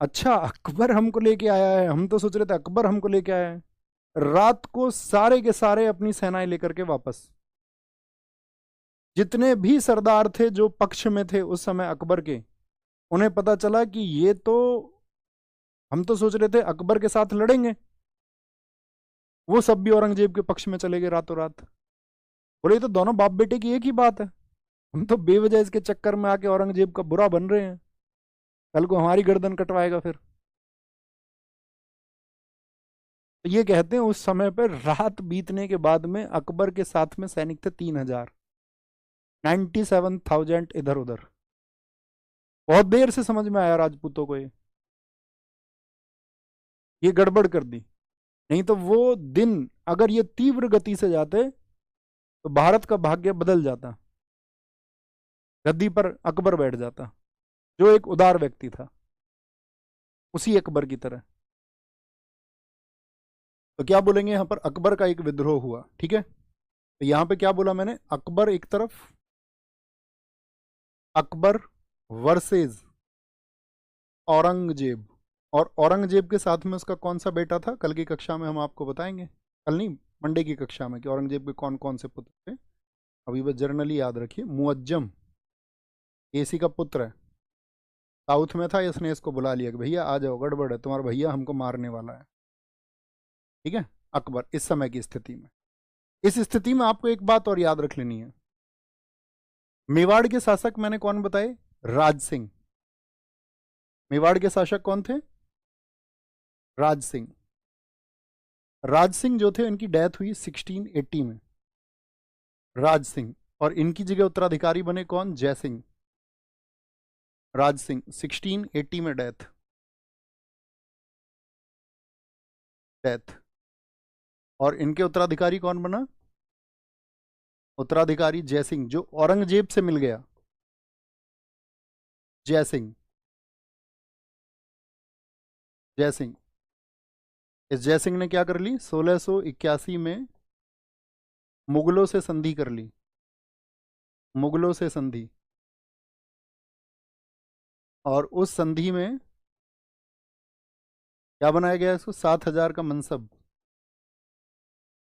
अच्छा, अकबर हमको लेके आया है, हम तो सोच रहे थे अकबर हमको लेके आया है। रात को सारे के सारे अपनी सेनाएं लेकर के वापस, जितने भी सरदार थे जो पक्ष में थे उस समय अकबर के, उन्हें पता चला कि ये तो, हम तो सोच रहे थे अकबर के साथ लड़ेंगे, वो सब भी औरंगजेब के पक्ष में चले गए रातों रात। बोले ये तो दोनों बाप बेटे की एक ही बात है, हम तो बेवजह इसके चक्कर में आके औरंगजेब का बुरा बन रहे हैं, कल को हमारी गर्दन कटवाएगा फिर। तो ये कहते हैं उस समय पर रात बीतने के बाद में अकबर के साथ में सैनिक थे 3,000, 97,000 इधर उधर। बहुत देर से समझ में आया राजपूतों को ये गड़बड़ कर दी। नहीं तो वो दिन अगर ये तीव्र गति से जाते तो भारत का भाग्य बदल जाता, गद्दी पर अकबर बैठ जाता, जो एक उदार व्यक्ति था, उसी अकबर की तरह। तो क्या बोलेंगे यहां पर, अकबर का एक विद्रोह हुआ, ठीक है। तो यहां पे क्या बोला मैंने, अकबर एक तरफ, अकबर वर्सेस औरंगजेब, और औरंगजेब के साथ में उसका कौन सा बेटा था, कल की कक्षा में हम आपको बताएंगे, कल नहीं मंडे की कक्षा में, कि औरंगजेब के कौन कौन से पुत्र थे। अभी बस जर्नली याद रखिए, मुअज्जम एसी का पुत्र है, साउथ में था, इसने इसको बुला लिया कि भैया आ जाओ, गड़बड़ है, तुम्हारा भैया हमको मारने वाला है, ठीक है। अकबर इस समय की स्थिति में, इस स्थिति में आपको एक बात और याद रख लेनी है, मेवाड़ के शासक मैंने कौन बताए, राज सिंह। मेवाड़ के शासक कौन थे, राज सिंह। राज सिंह जो थे इनकी डेथ हुई 1680 में, राज सिंह, और इनकी जगह उत्तराधिकारी बने कौन, जय सिंह। राज सिंह 1680 में डेथ, डेथ, और इनके उत्तराधिकारी कौन बना, उत्तराधिकारी जय सिंह, जो औरंगजेब से मिल गया, जय सिंह, जय सिंह। इस जय सिंह ने क्या कर ली, 1681 में मुगलों से संधि कर ली, मुगलों से संधि, और उस संधि में क्या बनाया गया, इसको 7,000 का मनसब,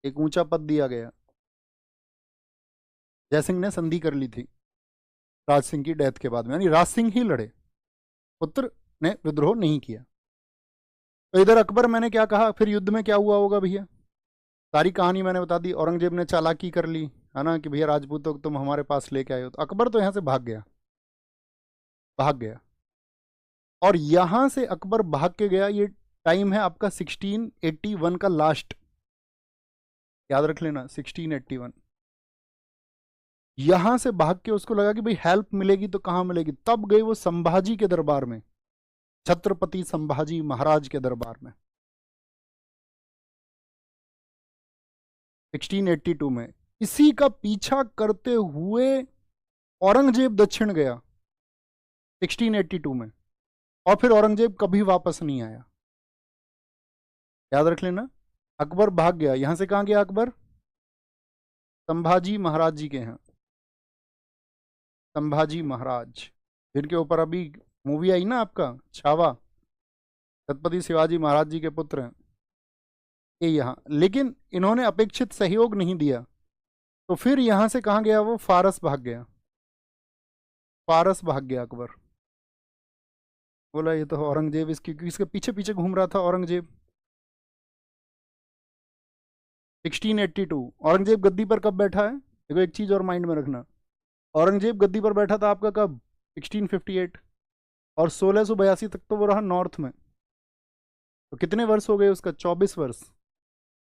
एक ऊंचा पद दिया गया। जयसिंह ने संधि कर ली थी राज सिंह की डेथ के बाद में, यानी राज सिंह ही लड़े, पुत्र ने विद्रोह नहीं किया। तो इधर अकबर, मैंने क्या कहा, फिर युद्ध में क्या हुआ होगा भैया, सारी कहानी मैंने बता दी। औरंगजेब ने चालाकी कर ली, है ना, कि भैया राजपूतों को तुम हमारे पास लेके आए हो, तो अकबर तो यहां से भाग गया, भाग गया। और यहां से अकबर भाग के गया, ये टाइम है आपका 1681 का लास्ट, याद रख लेना 1681। यहां से भाग के उसको लगा कि भाई हेल्प मिलेगी तो कहां मिलेगी, तब गए वो संभाजी के दरबार में, छत्रपति संभाजी महाराज के दरबार में 1682 में। इसी का पीछा करते हुए औरंगजेब दक्षिण गया 1682 में, और फिर औरंगजेब कभी वापस नहीं आया, याद रख लेना। अकबर भाग गया, यहां से कहां गया अकबर, संभाजी महाराज जी के यहाँ, संभाजी महाराज, जिनके ऊपर अभी मूवी आई ना आपका छावा, छत्रपति शिवाजी महाराज जी के पुत्र हैं ये यहाँ। लेकिन इन्होंने अपेक्षित सहयोग नहीं दिया, तो फिर यहां से कहां गया वो, फारस भाग गया, फारस भाग गया अकबर। बोला ये तो औरंगजेब इसकी, क्योंकि इसके पीछे पीछे घूम रहा था औरंगजेब। 1682 औरंगजेब गद्दी पर कब बैठा है, देखो एक चीज और माइंड में रखना, औरंगजेब गद्दी पर बैठा था आपका कब, 1658, और 1682 तक तो वो रहा नॉर्थ में, तो कितने वर्ष हो गए उसका, 24 वर्ष।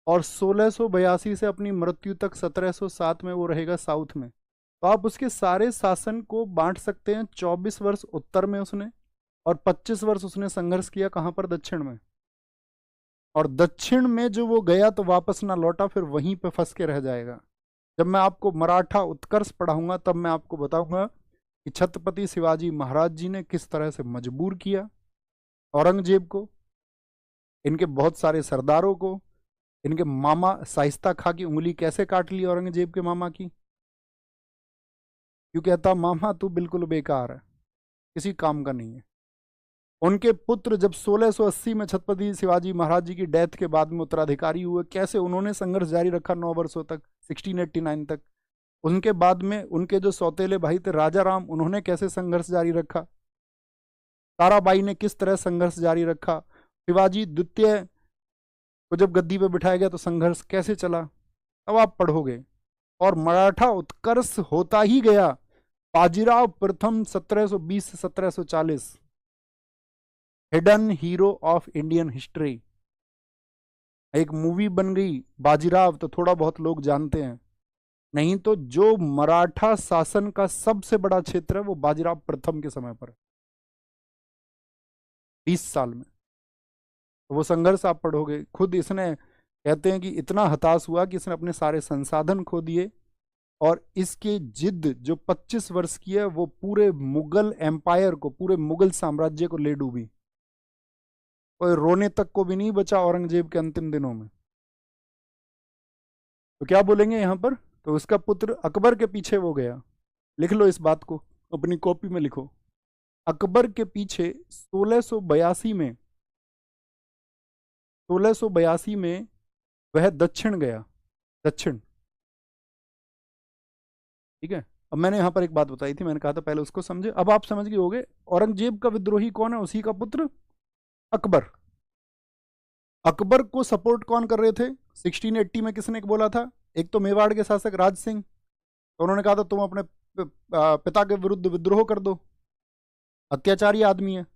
और 1682 से अपनी मृत्यु तक 1707 में वो रहेगा साउथ में। तो आप उसके सारे शासन को बांट सकते हैं, 24 वर्ष उत्तर में उसने, और 25 वर्ष उसने संघर्ष किया कहां पर, दक्षिण में। और दक्षिण में जो वो गया तो वापस ना लौटा, फिर वहीं पे फंस के रह जाएगा। जब मैं आपको मराठा उत्कर्ष पढ़ाऊंगा तब मैं आपको बताऊंगा कि छत्रपति शिवाजी महाराज जी ने किस तरह से मजबूर किया औरंगजेब को, इनके बहुत सारे सरदारों को, इनके मामा शाइस्ता खां की उंगली कैसे काट ली औरंगजेब के मामा की, क्यों कहता मामा तू बिल्कुल बेकार है, किसी काम का नहीं है, उनके पुत्र जब 1680 में छत्रपति शिवाजी महाराज जी की डेथ के बाद में उत्तराधिकारी हुए, कैसे उन्होंने संघर्ष जारी रखा 9 वर्षों तक, 1689 तक। उनके बाद में उनके जो सौतेले भाई थे राजा राम, उन्होंने कैसे संघर्ष जारी रखा। ताराबाई ने किस तरह संघर्ष जारी रखा। शिवाजी द्वितीय को जब गद्दी पे बिठाया गया तो संघर्ष कैसे चला, अब आप पढ़ोगे। और मराठा उत्कर्ष होता ही गया। बाजीराव प्रथम 1720 से 1740, hidden hero of Indian history. एक मूवी बन गई बाजीराव, तो थोड़ा बहुत लोग जानते हैं, नहीं तो जो मराठा शासन का सबसे बड़ा क्षेत्र है वो बाजीराव प्रथम के समय पर 20 साल में। तो वो संघर्ष आप पढ़ोगे खुद। इसने कहते हैं कि इतना हताश हुआ कि इसने अपने सारे संसाधन खो दिए, और इसकी जिद जो 25 वर्ष की है वो पूरे मुगल एम्पायर को, पूरे मुगल साम्राज्य को ले डूबी। कोई रोने तक को भी नहीं बचा औरंगजेब के अंतिम दिनों में। तो क्या बोलेंगे यहां पर, तो उसका पुत्र अकबर के पीछे वो गया। लिख लो इस बात को, अपनी कॉपी में लिखो। अकबर के पीछे 1682 में वह दक्षिण गया, दक्षिण। ठीक है। अब मैंने यहां पर एक बात बताई थी, मैंने कहा था पहले उसको समझे, अब आप समझ गए होगे। औरंगजेब का विद्रोही कौन है, उसी का पुत्र अकबर। अकबर को सपोर्ट कौन कर रहे थे 1680 में, किसने बोला था, एक तो मेवाड़ के शासक राज सिंह, तो उन्होंने कहा था तुम अपने पिता के विरुद्ध विद्रोह कर दो, अत्याचारी आदमी है।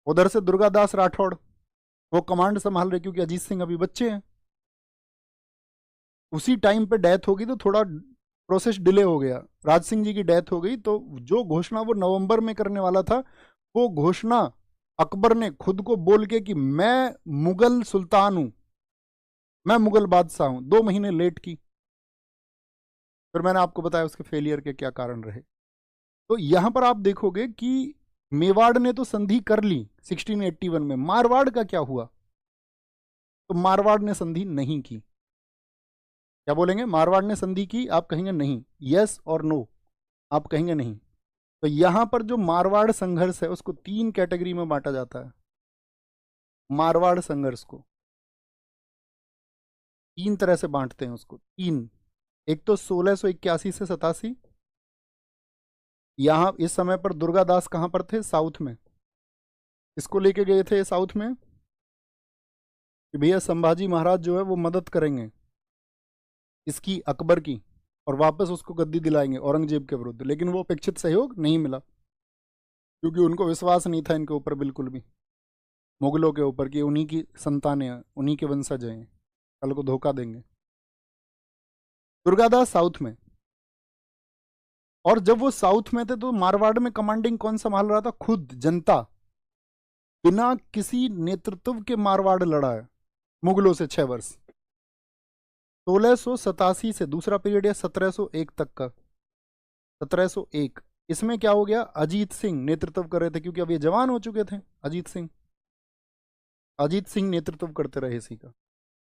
उधर से दुर्गादास राठौड़, वो कमांड संभाल रहे क्योंकि अजीत सिंह अभी बच्चे हैं। उसी टाइम पे डेथ होगी तो थोड़ा प्रोसेस डिले हो गया, राज सिंह जी की डेथ हो गई, तो जो घोषणा वो नवंबर में करने वाला था, वो घोषणा अकबर ने खुद को बोल के कि मैं मुगल सुल्तान हूं, मैं मुगल बादशाह हूं, 2 महीने लेट की। फिर मैंने आपको बताया उसके फेलियर के क्या कारण रहे। तो यहां पर आप देखोगे कि मेवाड़ ने तो संधि कर ली 1681 में, मारवाड़ का क्या हुआ, तो मारवाड़ ने संधि नहीं की। क्या बोलेंगे, मारवाड़ ने संधि की, आप कहेंगे नहीं, यस और नो, आप कहेंगे नहीं। तो यहां पर जो मारवाड़ संघर्ष है उसको 3 कैटेगरी में बांटा जाता है। मारवाड़ संघर्ष को 3 तरह से बांटते हैं उसको, 3। एक तो 1681 से 87, यहां इस समय पर दुर्गादास कहां पर थे, साउथ में। इसको लेके गए थे साउथ में कि भैया संभाजी महाराज जो है वो मदद करेंगे इसकी, अकबर की, और वापस उसको गद्दी दिलाएंगे औरंगजेब के विरुद्ध। लेकिन वो अपेक्षित सहयोग नहीं मिला, क्योंकि उनको विश्वास नहीं था इनके ऊपर बिल्कुल भी, मुगलों के ऊपर, कि उन्हीं की संतानें हैं, उन्हीं के वंशज हैं, कल को धोखा देंगे। दुर्गादास साउथ में, और जब वो साउथ में थे तो मारवाड़ में कमांडिंग कौन संभाल रहा था, खुद जनता, बिना किसी नेतृत्व के मारवाड़ लड़ा है मुगलों से 6 वर्ष। 1687 से दूसरा पीरियड है 1701 तक का, 1701। इसमें क्या हो गया, अजीत सिंह नेतृत्व कर रहे थे, क्योंकि अब ये जवान हो चुके थे। अजीत सिंह नेतृत्व करते रहे इसी का,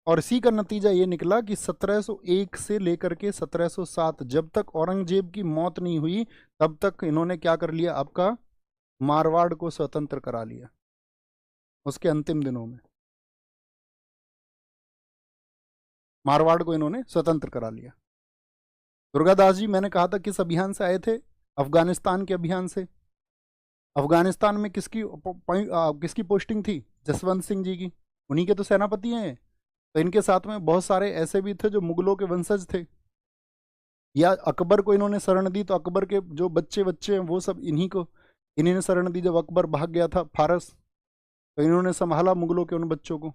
और इसी का नतीजा ये निकला कि 1701 से लेकर के 1707, जब तक औरंगजेब की मौत नहीं हुई तब तक इन्होंने क्या कर लिया, आपका मारवाड़ को स्वतंत्र करा लिया उसके अंतिम दिनों में। मारवाड़ को इन्होंने स्वतंत्र करा लिया। दुर्गादास जी मैंने कहा था किस अभियान से आए थे, अफगानिस्तान के अभियान से। अफगानिस्तान में किसकी पोस्टिंग थी, जसवंत सिंह जी की, उन्हीं के तो सेनापति हैं। तो इनके साथ में बहुत सारे ऐसे भी थे जो मुगलों के वंशज थे, या अकबर को इन्होंने शरण दी, तो अकबर के जो बच्चे बच्चे हैं वो सब इन्हीं ने शरण दी। जब अकबर भाग गया था फारस, तो इन्होंने संभाला मुगलों के उन बच्चों को,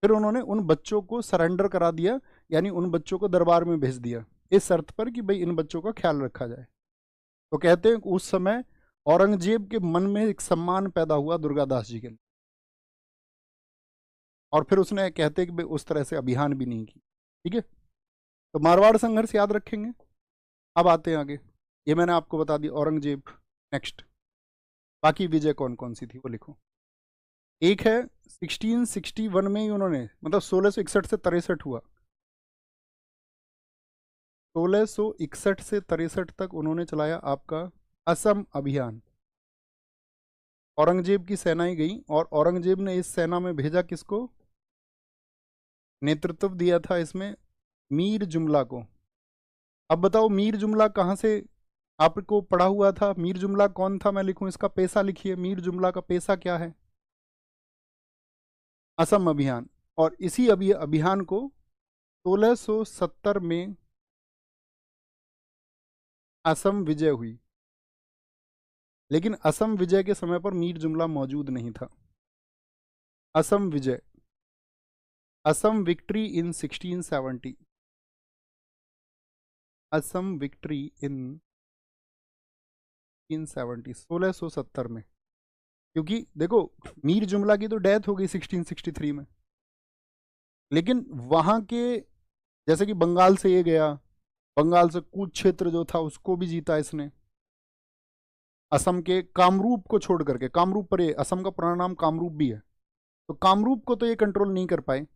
फिर उन्होंने उन बच्चों को सरेंडर करा दिया, यानी उन बच्चों को दरबार में भेज दिया, इस शर्त पर कि भाई इन बच्चों का ख्याल रखा जाए। तो कहते हैं उस समय औरंगजेब के मन में एक सम्मान पैदा हुआ दुर्गादास जी के लिए, और फिर उसने कहते हैं कि भाई उस तरह से अभियान भी नहीं की। ठीक है, तो मारवाड़ संघर्ष याद रखेंगे। अब आते हैं आगे, ये मैंने आपको बता दी औरंगजेब। नेक्स्ट, बाकी विजय कौन कौन सी थी वो लिखो। एक है 1661 में ही उन्होंने, मतलब 1661 से 63 हुआ, 1661 से 63 तक उन्होंने चलाया आपका असम अभियान। औरंगजेब की सेनाएं गई और औरंगजेब ने इस सेना में भेजा किसको? नेतृत्व दिया था इसमें मीर जुमला को। अब बताओ मीर जुमला कहाँ से आपको पढ़ा हुआ था? मीर जुमला कौन था? मैं लिखूं इसका पेशा, लिखिए मीर जुमला का पेशा क्या है? असम अभियान। और इसी अभियान को 1670 में असम विजय हुई, लेकिन असम विजय के समय पर मीर जुमला मौजूद नहीं था। असम विजय, Assam victory in 1670, Assam victory in 1670 में। क्योंकि देखो मीर जुमला की तो डेथ हो गई 1663 में, लेकिन वहां के जैसे कि बंगाल से ये गया, बंगाल से कुछ क्षेत्र जो था उसको भी जीता इसने। असम के कामरूप को छोड़ करके, कामरूप पर ये असम का पुराना नाम कामरूप भी है, तो कामरूप को तो ये कंट्रोल नहीं कर पाए।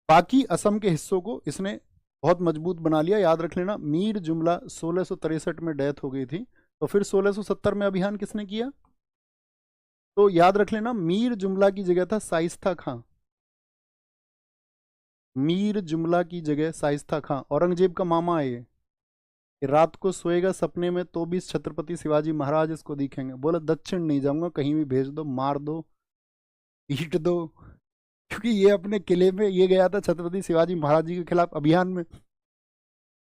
बाकी असम के हिस्सों को इसने बहुत मजबूत बना लिया। याद रख लेना मीर जुमला 1663 में डेथ हो गई थी, तो फिर 1670 में अभियान किसने किया? तो याद रख लेना मीर जुमला की जगह था शाइस्ता खां। मीर जुमला की जगह शाइस्ता खां, औरंगजेब का मामा है ये। रात को सोएगा सपने में तो भी छत्रपति शिवाजी महाराज इसको दिखेंगे। बोला दक्षिण नहीं जाऊंगा, कहीं भी भेज दो, मार दो, पीट दो। क्योंकि ये अपने किले में ये गया था छत्रपति शिवाजी महाराज जी के खिलाफ अभियान में।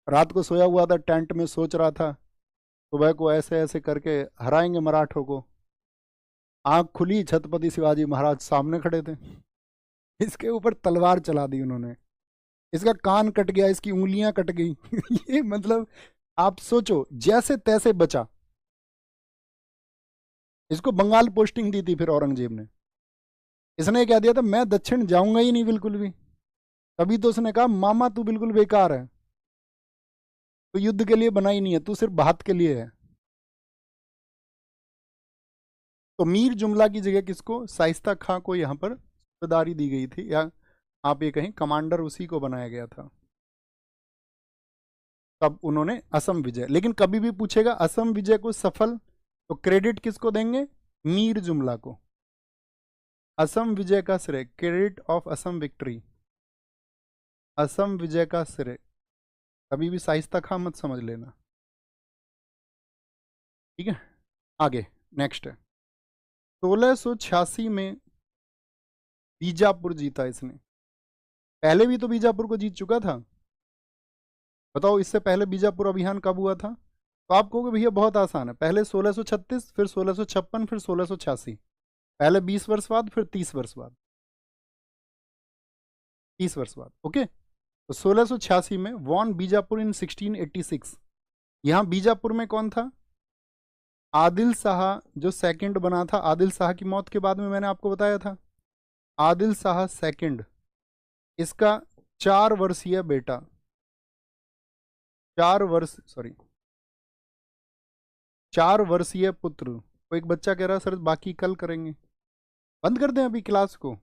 रात को सोया हुआ था टेंट में, सोच रहा था सुबह को ऐसे ऐसे करके हराएंगे मराठों को। आंख खुली, छत्रपति शिवाजी महाराज सामने खड़े थे। इसके ऊपर तलवार चला दी उन्होंने, इसका कान कट गया, इसकी उंगलियां कट गई। ये मतलब आप सोचो, जैसे तैसे बचा। इसको बंगाल पोस्टिंग दी थी फिर औरंगजेब ने। इसने क्या दिया था, मैं दक्षिण जाऊंगा ही नहीं बिल्कुल भी। तभी तो उसने कहा मामा तू बिल्कुल बेकार है, तो युद्ध के लिए बना ही नहीं है, तू सिर्फ बात के लिए है। तो मीर जुमला की जगह किसको? शाइस्ता खां को यहां पर सूबेदारी दी गई थी, या आप ये कहें कमांडर उसी को बनाया गया था। तब उन्होंने असम विजय, लेकिन कभी भी पूछेगा असम विजय को सफल, तो क्रेडिट किसको देंगे? मीर जुमला को। असम विजय का श्रेय, credit of Assam victory, Assam विजय का श्रेय कभी भी शाइस्ता खां मत समझ लेना। ठीक है, आगे नेक्स्ट है 1686 में बीजापुर जीता इसने। पहले भी तो बीजापुर को जीत चुका था। बताओ इससे पहले बीजापुर अभियान कब हुआ था? तो आप कहोगे भैया बहुत आसान है, पहले 1636, फिर 1656, फिर 1686। पहले 20 वर्ष बाद, फिर 30 वर्ष बाद, 30 वर्ष बाद। ओके, तो 1686 में वॉन बीजापुर इन 1686। यहां बीजापुर में कौन था? आदिल शाह जो सेकंड बना था। आदिल शाह की मौत के बाद में मैंने आपको बताया था, आदिल शाह सेकंड, इसका 4 वर्षीय बेटा, 4 वर्षीय पुत्र। वो एक बच्चा कह रहा सर बाकी कल करेंगे। बंद कर दें अभी क्लास को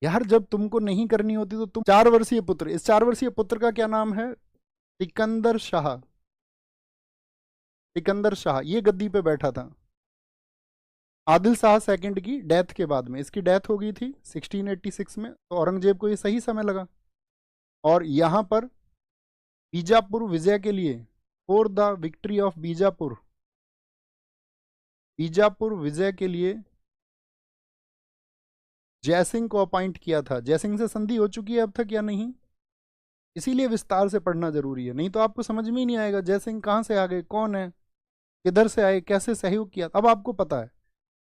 यार, जब तुमको नहीं करनी होती तो तुम। 4 वर्षीय पुत्र, इस 4 वर्षीय पुत्र का क्या नाम है? सिकंदर शाह। सिकंदर शाह ये गद्दी पे बैठा था आदिल शाह सेकंड की डेथ के बाद में। इसकी डेथ हो गई थी 1686 में, तो औरंगजेब को ये सही समय लगा। और यहां पर बीजापुर विजय के लिए, for the victory of Bijapur, Bijapur विजय के लिए जयसिंह को अपॉइंट किया था। जयसिंह से संधि हो चुकी है अब तक या नहीं? इसीलिए विस्तार से पढ़ना जरूरी है, नहीं तो आपको समझ में ही नहीं आएगा जयसिंह कहाँ से आ गए, कौन है, किधर से आए, कैसे सहयोग किया। अब आपको पता है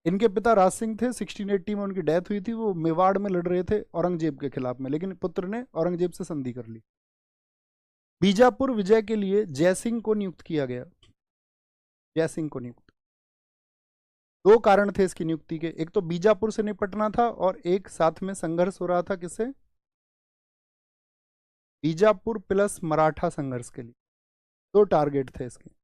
इनके पिता राज सिंह थे, 1680 में उनकी डेथ हुई थी। वो मेवाड़ में लड़ रहे थे औरंगजेब के खिलाफ में, लेकिन पुत्र ने औरंगजेब से संधि कर ली। बीजापुर विजय के लिए जयसिंह को नियुक्त किया गया, जयसिंह को नियुक्त। 2 कारण थे इसकी नियुक्ति के, एक तो बीजापुर से निपटना था और एक साथ में संघर्ष हो रहा था किससे? बीजापुर प्लस मराठा संघर्ष के लिए 2 टारगेट थे इसके।